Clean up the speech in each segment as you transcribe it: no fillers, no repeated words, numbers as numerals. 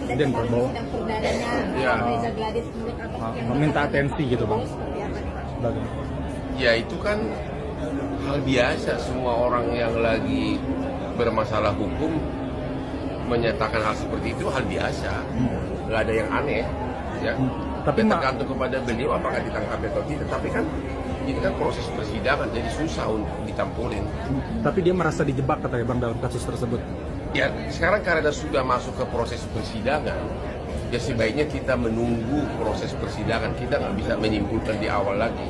Presiden Prabowo meminta atensi gitu bang. Ya itu kan hal biasa, semua orang yang lagi bermasalah hukum menyatakan hal seperti itu hal biasa, nggak ada yang aneh ya. Tapi tergantung kepada beliau apakah ditangkap atau tidak. Tapi kan ini kan proses persidangan, jadi susah untuk ditampulin. Tapi dia merasa dijebak katanya bang dalam kasus tersebut. Ya sekarang karena sudah masuk ke proses persidangan, ya sebaiknya kita menunggu proses persidangan. Kita nggak bisa menyimpulkan di awal lagi.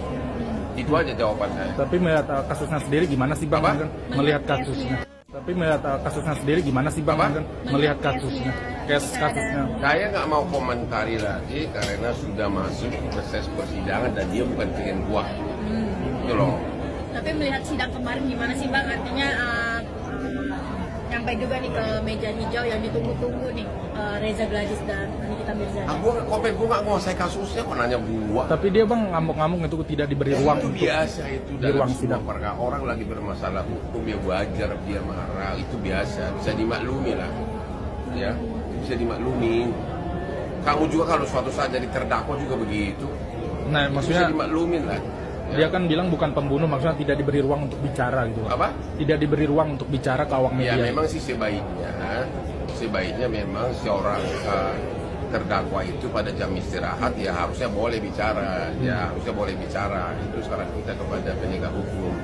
Itu aja jawaban saya. Tapi melihat kasusnya sendiri gimana sih bang? Melihat kasusnya. Tapi melihat kasusnya sendiri gimana sih bang? Melihat kasusnya. Kasusnya. Saya nggak mau komentari lagi karena sudah masuk proses persidangan dan dia bukan pengen buah. Itu loh. Tapi melihat sidang kemarin gimana sih bang? Artinya sampai juga nih ke meja hijau yang ditunggu-tunggu nih Reza Gladys dan Nikita Mirzani. Gue nggak komen, gue nggak nguasai kasusnya, kok nanya gua. Tapi dia bang ngamuk-ngamuk itu tidak diberi ruang itu untuk biasa itu di ruang sidang. Orang lagi bermasalah hukum ya wajar dia marah, itu biasa, bisa dimaklumi lah, ya bisa dimaklumi. Kamu juga kalau suatu saat jadi terdakwa juga begitu. Nah maksudnya bisa dimaklumin lah. Dia kan bilang bukan pembunuh, maksudnya tidak diberi ruang untuk bicara gitu. Apa? Tidak diberi ruang untuk bicara ke awak media. Ya memang sih sebaiknya memang seorang terdakwa itu pada jam istirahat ya harusnya boleh bicara, ya harusnya boleh bicara. Itu sekarang kita kepada penegak hukum.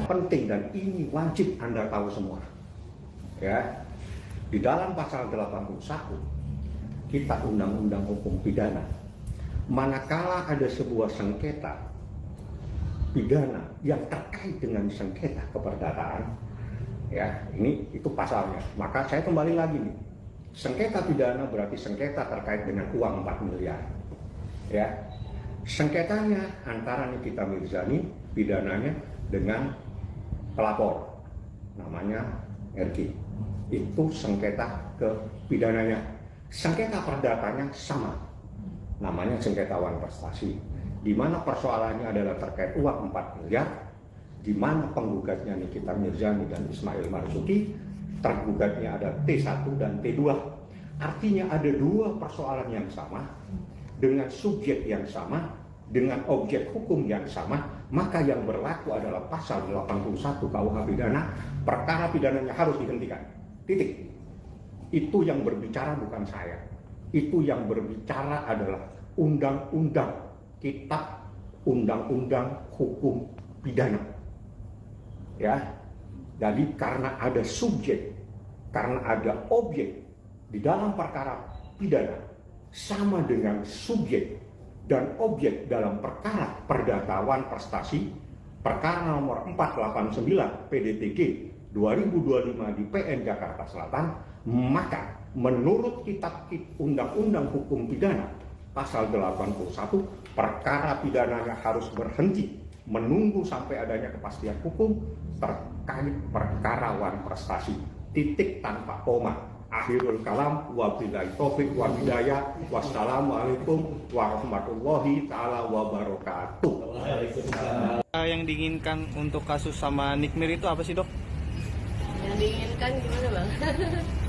Penting dan ini wajib Anda tahu semua. Ya. Di dalam pasal 81 kita Undang-Undang Hukum Pidana, manakala ada sebuah sengketa pidana yang terkait dengan sengketa keperdataan, ya ini itu pasalnya. Maka saya kembali lagi nih, sengketa pidana berarti sengketa terkait dengan uang 4 miliar, ya sengketanya antara Nikita Mirzani pidananya dengan pelapor namanya RG, itu sengketa ke pidananya. Sengketa perdatanya sama, namanya sengketawan prestasi, di mana persoalannya adalah terkait uang 4 miliar, di mana penggugatnya Nikita Mirzani dan Ismail Marzuki, tergugatnya ada T1 dan T2. Artinya ada dua persoalan yang sama, dengan subjek yang sama, dengan objek hukum yang sama, maka yang berlaku adalah pasal 81 KUH pidana, perkara pidananya harus dihentikan. Titik. Itu yang berbicara bukan saya. Itu yang berbicara adalah undang-undang, kitab undang-undang hukum pidana. Ya. Jadi karena ada subjek, karena ada objek di dalam perkara pidana sama dengan subjek dan objek dalam perkara perdatawan prestasi, perkara nomor 489 PDTG 2025 di PN Jakarta Selatan, maka menurut kitab undang-undang hukum pidana pasal 81, perkara pidananya harus berhenti menunggu sampai adanya kepastian hukum terkait perkarawan prestasi. Titik tanpa koma. Akhirul kalam, wabillahi taufiq wa hidayah. Wassalamualaikum warahmatullahi taala wabarakatuh. Yang diinginkan untuk kasus sama Nikmir itu apa sih, Dok? Yang diinginkan gimana bang?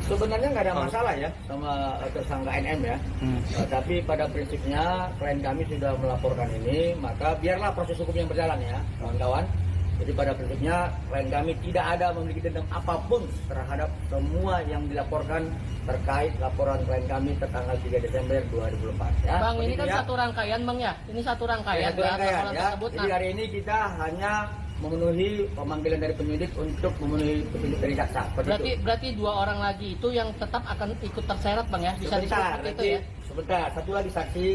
Sebenarnya nggak ada masalah ya sama tersangka NM ya. Tapi pada prinsipnya klien kami sudah melaporkan ini, maka biarlah proses hukum yang berjalan ya kawan-kawan. Jadi pada prinsipnya klien kami tidak ada memiliki dendam apapun terhadap semua yang dilaporkan terkait laporan klien kami tertanggal 3 Desember 2004 ya. Bang, ini kan satu rangkaian bang ya? Ini satu rangkaian, satu rangkaian ya. Tersebut, Jadi hari ini kita hanya memenuhi pemanggilan dari penyidik untuk memenuhi petunjuk dari jaksa. Berarti dua orang lagi itu yang tetap akan ikut terseret bang ya? Bisa sebentar, itu ya? Sebentar, satu lagi saksi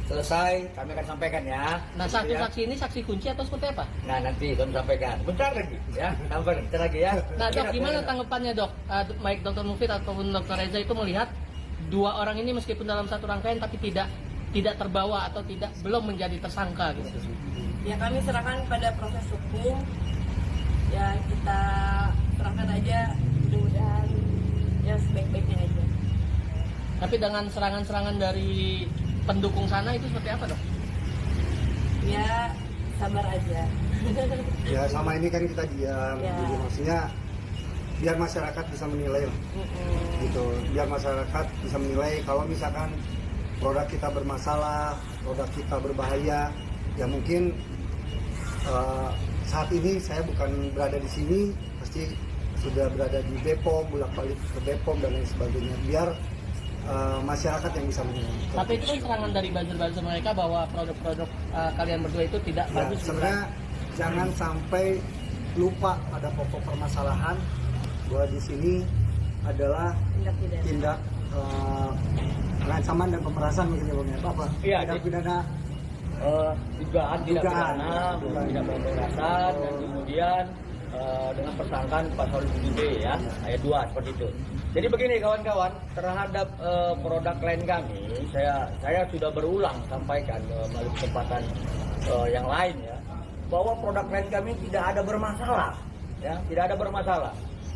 selesai kami akan sampaikan ya. Nah satu saksi ini saksi kunci atau seperti apa? Nah nanti kami sampaikan. Bentar lagi ya, bentar lagi ya. Nah dok, gimana tanggapannya dok? Baik Dr. Mufid ataupun Dr. Reza itu melihat dua orang ini meskipun dalam satu rangkaian tapi tidak terbawa atau belum menjadi tersangka gitu. Ya kami serahkan pada proses hukum, ya kita serahkan aja, mudah-mudahan ya sebaik-baiknya aja. Tapi dengan serangan-serangan dari pendukung sana itu seperti apa dok? Ya sabar aja. Ya sama ini kan kita diam, ya. Jadi maksudnya biar masyarakat bisa menilai lah. Gitu, biar masyarakat bisa menilai kalau misalkan produk kita bermasalah, produk kita berbahaya, ya mungkin saat ini saya bukan berada di sini, pasti sudah berada di Bepom, bolak-balik ke Bepom dan lain sebagainya, biar masyarakat yang bisa menilai. Tapi itu kan serangan dari buzzer-buzzer mereka bahwa produk-produk kalian berdua itu tidak Ya, bagus. sebenarnya jangan sampai lupa pada pokok permasalahan bahwa di sini adalah tindak pengancaman dan pemerasan mungkin ya Bang ya, Bapak. Iya, Tindak pidana dugaan tidak Dugaan. pidana, tidak pemerasan, dan kemudian dengan persangkaan pasal 7B ya, ayat 2 seperti itu. Jadi begini kawan-kawan, terhadap produk klien kami, saya sudah berulang sampaikan melalui kesempatan yang lain ya, bahwa produk klien kami tidak ada bermasalah, ya, tidak ada bermasalah.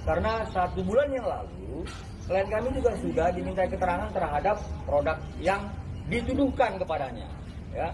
Karena 1 bulan yang lalu, klien kami juga sudah diminta keterangan terhadap produk yang dituduhkan kepadanya. Ya,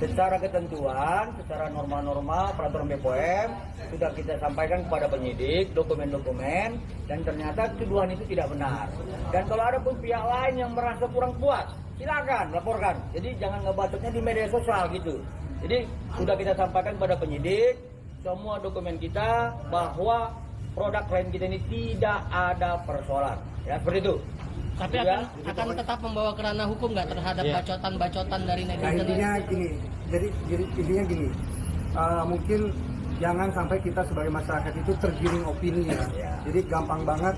secara ketentuan, secara norma-norma peraturan BPOM sudah kita sampaikan kepada penyidik dokumen-dokumen, dan ternyata tuduhan itu tidak benar. Dan kalau ada pun pihak lain yang merasa kurang puas, silakan laporkan. Jadi jangan ngebacotnya di media sosial gitu. Jadi sudah kita sampaikan kepada penyidik semua dokumen kita bahwa produk klien kita ini tidak ada persoalan. Ya seperti itu. Tapi akan tetap membawa ke ranah hukum nggak terhadap bacotan-bacotan dari Nah, netizen? intinya gini, jadi intinya gini, mungkin jangan sampai kita sebagai masyarakat itu tergiring opini ya. Jadi gampang banget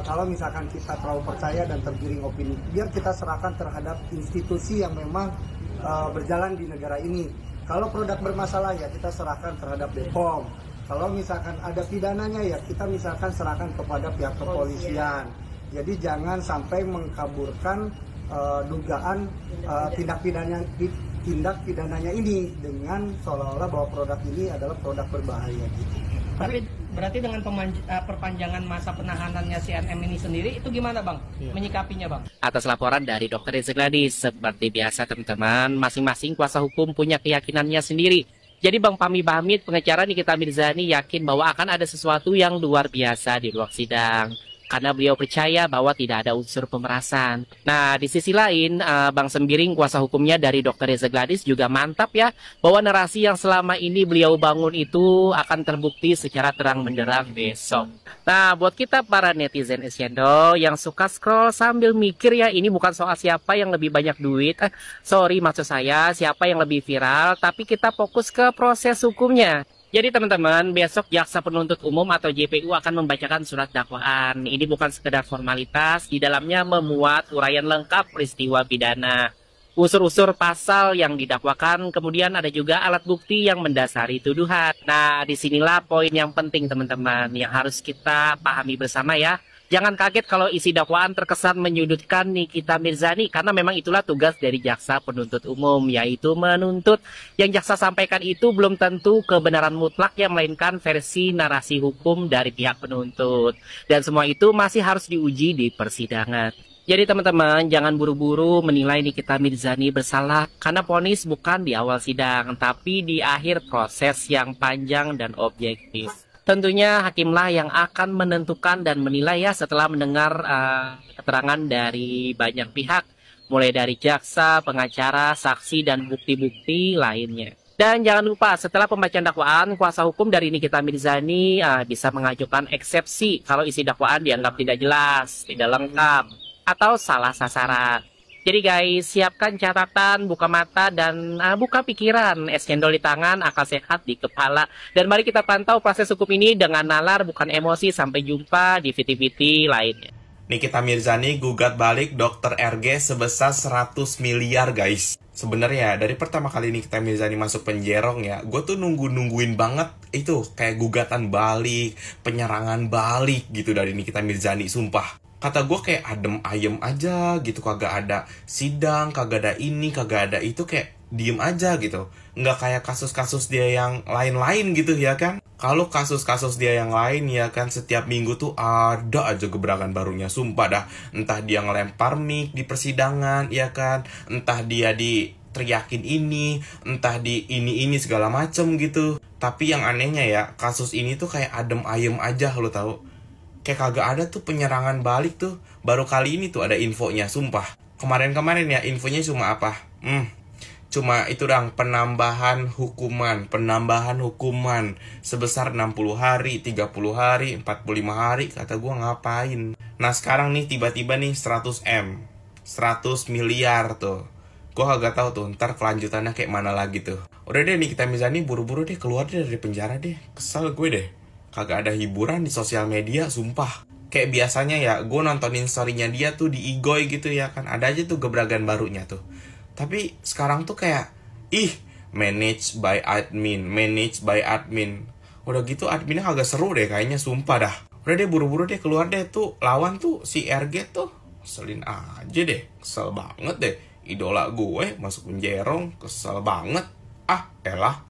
kalau misalkan kita terlalu percaya dan tergiring opini. Biar kita serahkan terhadap institusi yang memang berjalan di negara ini. Kalau produk bermasalah ya kita serahkan terhadap Bepom. Kalau misalkan ada pidananya ya kita misalkan serahkan kepada pihak kepolisian. Jadi jangan sampai mengkaburkan dugaan tindak pidananya ini dengan seolah-olah bahwa produk ini adalah produk berbahaya gitu. Tapi berarti dengan perpanjangan masa penahanannya si NM ini sendiri itu gimana Bang? Menyikapinya Bang? Atas laporan dari Dr. Reza Gladys, seperti biasa teman-teman, masing-masing kuasa hukum punya keyakinannya sendiri. Jadi Bang Fahmi Bahmid, pengacara Nikita Mirzani yakin bahwa akan ada sesuatu yang luar biasa di ruang sidang. Karena beliau percaya bahwa tidak ada unsur pemerasan. Nah, di sisi lain, Bang Sembiring, kuasa hukumnya dari Dr. Reza Gladys juga mantap ya, bahwa narasi yang selama ini beliau bangun itu akan terbukti secara terang benderang besok. Nah, buat kita para netizen Isyendo yang suka scroll sambil mikir ya, ini bukan soal siapa yang lebih banyak duit. Sorry, maksud saya siapa yang lebih viral, tapi kita fokus ke proses hukumnya. Jadi teman-teman, besok Jaksa Penuntut Umum atau JPU akan membacakan surat dakwaan. Ini bukan sekedar formalitas, di dalamnya memuat uraian lengkap peristiwa pidana. Unsur-unsur pasal yang didakwakan, kemudian ada juga alat bukti yang mendasari tuduhan. Nah, disinilah poin yang penting teman-teman, yang harus kita pahami bersama ya. Jangan kaget kalau isi dakwaan terkesan menyudutkan Nikita Mirzani, karena memang itulah tugas dari Jaksa Penuntut Umum, yaitu menuntut. Yang jaksa sampaikan itu belum tentu kebenaran mutlak, yang melainkan versi narasi hukum dari pihak penuntut. Dan semua itu masih harus diuji di persidangan. Jadi teman-teman, jangan buru-buru menilai Nikita Mirzani bersalah, karena vonis bukan di awal sidang, tapi di akhir proses yang panjang dan objektif. Tentunya hakimlah yang akan menentukan dan menilai ya setelah mendengar keterangan dari banyak pihak, mulai dari jaksa, pengacara, saksi, dan bukti-bukti lainnya. Dan jangan lupa setelah pembacaan dakwaan, kuasa hukum dari Nikita Mirzani bisa mengajukan eksepsi kalau isi dakwaan dianggap tidak jelas, tidak lengkap, atau salah sasaran. Jadi guys, siapkan catatan, buka mata, dan buka pikiran. Es cendol di tangan, akal sehat di kepala. Dan mari kita pantau proses hukum ini dengan nalar, bukan emosi. Sampai jumpa di VT-VT lainnya. Nikita Mirzani gugat balik Dr. RG sebesar 100 miliar guys. Sebenarnya dari pertama kali Nikita Mirzani masuk penjerong ya, gue tuh nungguin banget itu kayak gugatan balik, penyerangan balik gitu dari Nikita Mirzani, sumpah. Kata gue kayak adem ayem aja gitu, kagak ada sidang, kagak ada ini, kagak ada itu, kayak diem aja gitu. Nggak kayak kasus-kasus dia yang lain-lain gitu ya kan. Kalau kasus-kasus dia yang lain ya kan, setiap minggu tuh ada aja gebrakan barunya, sumpah dah. Entah dia ngelempar mic di persidangan ya kan, entah dia diteriakin ini, entah di ini segala macem gitu. Tapi yang anehnya ya, kasus ini tuh kayak adem ayem aja, lo tau. Kayak kagak ada tuh penyerangan balik tuh. Baru kali ini tuh ada infonya, sumpah. Kemarin-kemarin ya infonya cuma apa? Cuma itu dong, penambahan hukuman sebesar 60 hari, 30 hari, 45 hari. Kata gue ngapain? Nah sekarang nih tiba-tiba nih 100 miliar tuh. Gue kagak tahu tuh ntar kelanjutannya kayak mana lagi tuh. Udah deh nih kita Mizani buru-buru deh keluar deh dari penjara deh. Kesel gue deh. Kagak ada hiburan di sosial media, sumpah. Kayak biasanya ya, gue nontonin story-nya dia tuh di Igoy gitu ya kan. Ada aja tuh gebragan barunya tuh. Tapi sekarang tuh kayak, managed by admin. Udah gitu adminnya kagak seru deh kayaknya, sumpah dah. Udah deh buru-buru deh keluar deh tuh. Lawan tuh si RG tuh. Keselin aja deh, kesel banget deh. Idola gue masuk penjerong, kesel banget. Elah.